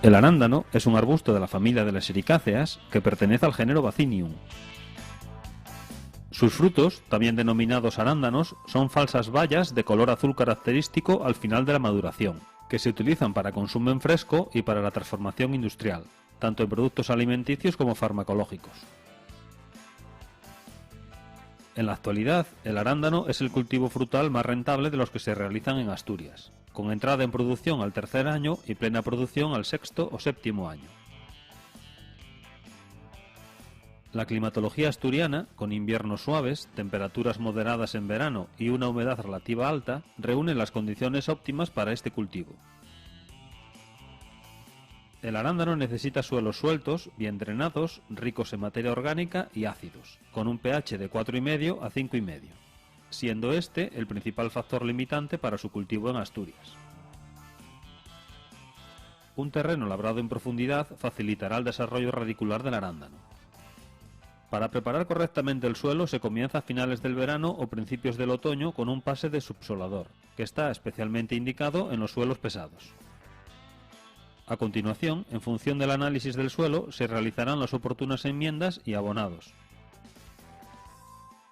El arándano es un arbusto de la familia de las ericáceas que pertenece al género Vaccinium. Sus frutos, también denominados arándanos, son falsas bayas de color azul característico al final de la maduración, que se utilizan para consumo en fresco y para la transformación industrial, tanto en productos alimenticios como farmacológicos. En la actualidad, el arándano es el cultivo frutal más rentable de los que se realizan en Asturias, con entrada en producción al tercer año y plena producción al sexto o séptimo año. La climatología asturiana, con inviernos suaves, temperaturas moderadas en verano y una humedad relativa alta, reúne las condiciones óptimas para este cultivo. El arándano necesita suelos sueltos, bien drenados, ricos en materia orgánica y ácidos, con un pH de 4,5 a 5,5, siendo este el principal factor limitante para su cultivo en Asturias. Un terreno labrado en profundidad facilitará el desarrollo radicular del arándano. Para preparar correctamente el suelo se comienza a finales del verano o principios del otoño con un pase de subsolador, que está especialmente indicado en los suelos pesados. A continuación, en función del análisis del suelo, se realizarán las oportunas enmiendas y abonados.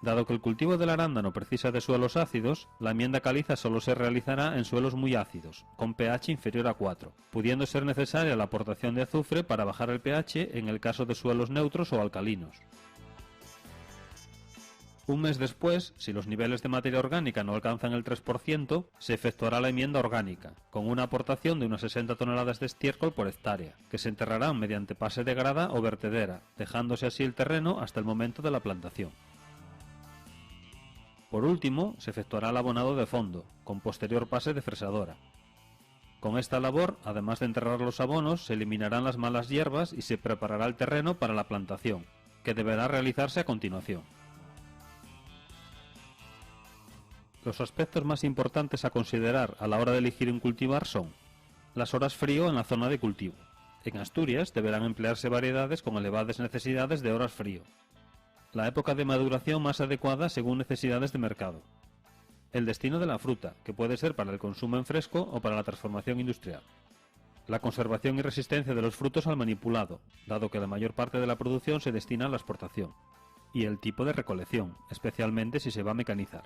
Dado que el cultivo del arándano precisa de suelos ácidos, la enmienda caliza solo se realizará en suelos muy ácidos, con pH inferior a 4, pudiendo ser necesaria la aportación de azufre para bajar el pH en el caso de suelos neutros o alcalinos. Un mes después, si los niveles de materia orgánica no alcanzan el 3%, se efectuará la enmienda orgánica, con una aportación de unas 60 toneladas de estiércol por hectárea, que se enterrarán mediante pase de grada o vertedera, dejándose así el terreno hasta el momento de la plantación. Por último, se efectuará el abonado de fondo, con posterior pase de fresadora. Con esta labor, además de enterrar los abonos, se eliminarán las malas hierbas y se preparará el terreno para la plantación, que deberá realizarse a continuación. Los aspectos más importantes a considerar a la hora de elegir un cultivar son las horas frío en la zona de cultivo. En Asturias deberán emplearse variedades con elevadas necesidades de horas frío. La época de maduración más adecuada según necesidades de mercado. El destino de la fruta, que puede ser para el consumo en fresco o para la transformación industrial. La conservación y resistencia de los frutos al manipulado, dado que la mayor parte de la producción se destina a la exportación. Y el tipo de recolección, especialmente si se va a mecanizar.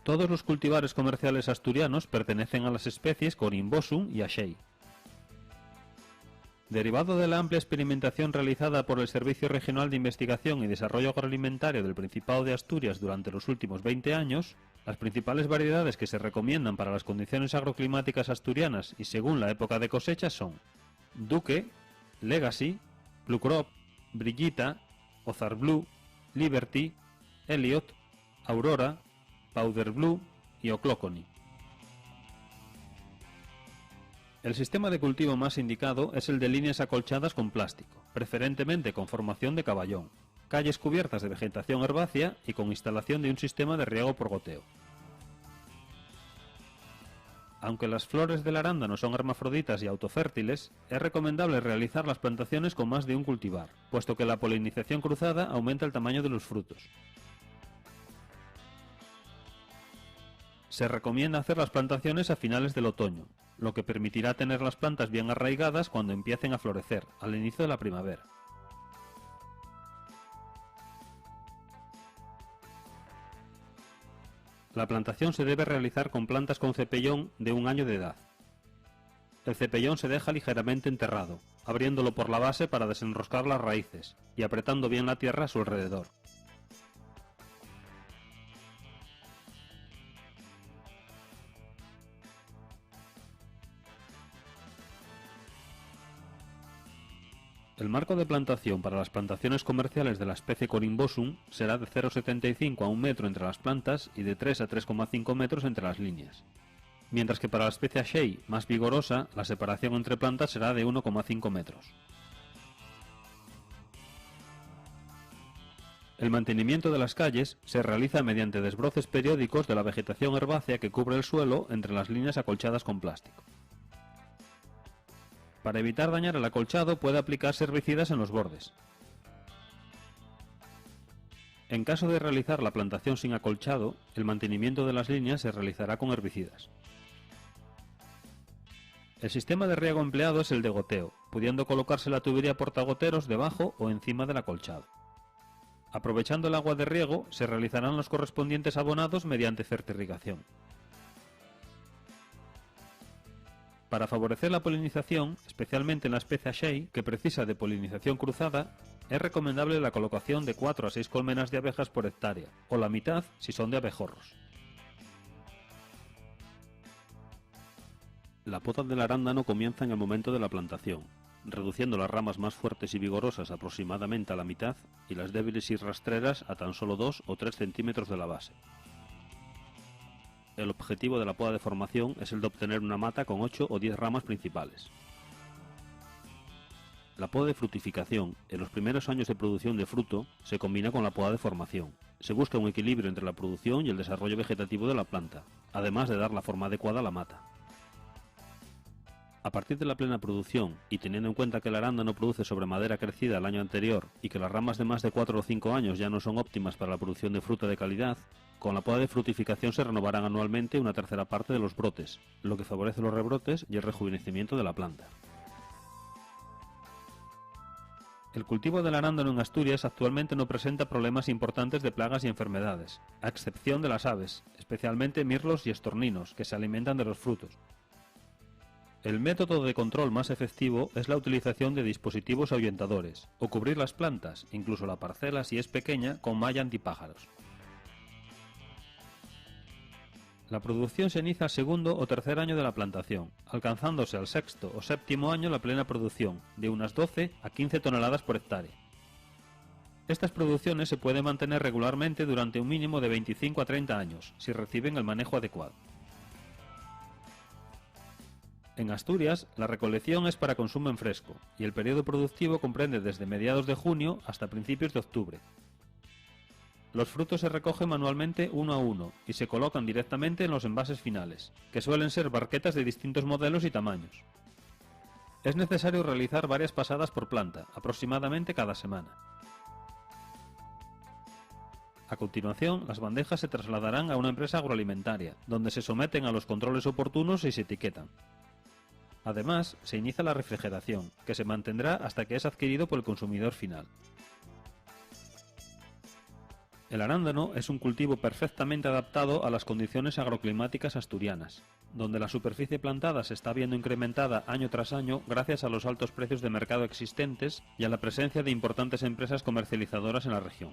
Todos los cultivares comerciales asturianos pertenecen a las especies Corimbosum y Ashei. Derivado de la amplia experimentación realizada por el Servicio Regional de Investigación y Desarrollo Agroalimentario del Principado de Asturias durante los últimos 20 años, las principales variedades que se recomiendan para las condiciones agroclimáticas asturianas y según la época de cosecha son Duque, Legacy, Blue Crop, Brillita, Ozar Blue, Liberty, Elliot, Aurora, Powder Blue y Oclocony. El sistema de cultivo más indicado es el de líneas acolchadas con plástico, preferentemente con formación de caballón, calles cubiertas de vegetación herbácea y con instalación de un sistema de riego por goteo. Aunque las flores del arándano son hermafroditas y autofértiles, es recomendable realizar las plantaciones con más de un cultivar, puesto que la polinización cruzada aumenta el tamaño de los frutos. Se recomienda hacer las plantaciones a finales del otoño, lo que permitirá tener las plantas bien arraigadas cuando empiecen a florecer, al inicio de la primavera. La plantación se debe realizar con plantas con cepellón de 1 año de edad. El cepellón se deja ligeramente enterrado, abriéndolo por la base para desenroscar las raíces y apretando bien la tierra a su alrededor. El marco de plantación para las plantaciones comerciales de la especie Corimbosum será de 0,75 a 1 metro entre las plantas y de 3 a 3,5 metros entre las líneas. Mientras que para la especie Ashei, más vigorosa, la separación entre plantas será de 1,5 metros. El mantenimiento de las calles se realiza mediante desbroces periódicos de la vegetación herbácea que cubre el suelo entre las líneas acolchadas con plástico. Para evitar dañar el acolchado puede aplicarse herbicidas en los bordes. En caso de realizar la plantación sin acolchado, el mantenimiento de las líneas se realizará con herbicidas. El sistema de riego empleado es el de goteo, pudiendo colocarse la tubería portagoteros debajo o encima del acolchado. Aprovechando el agua de riego, se realizarán los correspondientes abonados mediante fertirrigación. Para favorecer la polinización, especialmente en la especie Shea, que precisa de polinización cruzada, es recomendable la colocación de 4 a 6 colmenas de abejas por hectárea, o la mitad si son de abejorros. La poda del arándano comienza en el momento de la plantación, reduciendo las ramas más fuertes y vigorosas aproximadamente a la mitad y las débiles y rastreras a tan solo 2 o 3 centímetros de la base. El objetivo de la poda de formación es el de obtener una mata con 8 o 10 ramas principales. La poda de frutificación, en los primeros años de producción de fruto, se combina con la poda de formación. Se busca un equilibrio entre la producción y el desarrollo vegetativo de la planta, además de dar la forma adecuada a la mata. A partir de la plena producción, y teniendo en cuenta que el arándano produce sobre madera crecida el año anterior y que las ramas de más de 4 o 5 años ya no son óptimas para la producción de fruta de calidad, con la poda de frutificación se renovarán anualmente una tercera parte de los brotes, lo que favorece los rebrotes y el rejuvenecimiento de la planta. El cultivo del arándano en Asturias actualmente no presenta problemas importantes de plagas y enfermedades, a excepción de las aves, especialmente mirlos y estorninos, que se alimentan de los frutos. El método de control más efectivo es la utilización de dispositivos ahuyentadores, o cubrir las plantas, incluso la parcela si es pequeña, con malla antipájaros. La producción se inicia al segundo o tercer año de la plantación, alcanzándose al sexto o séptimo año la plena producción, de unas 12 a 15 toneladas por hectárea. Estas producciones se pueden mantener regularmente durante un mínimo de 25 a 30 años, si reciben el manejo adecuado. En Asturias, la recolección es para consumo en fresco, y el periodo productivo comprende desde mediados de junio hasta principios de octubre. Los frutos se recogen manualmente uno a uno y se colocan directamente en los envases finales, que suelen ser barquetas de distintos modelos y tamaños. Es necesario realizar varias pasadas por planta, aproximadamente cada semana. A continuación, las bandejas se trasladarán a una empresa agroalimentaria, donde se someten a los controles oportunos y se etiquetan. Además, se inicia la refrigeración, que se mantendrá hasta que es adquirido por el consumidor final. El arándano es un cultivo perfectamente adaptado a las condiciones agroclimáticas asturianas, donde la superficie plantada se está viendo incrementada año tras año gracias a los altos precios de mercado existentes y a la presencia de importantes empresas comercializadoras en la región.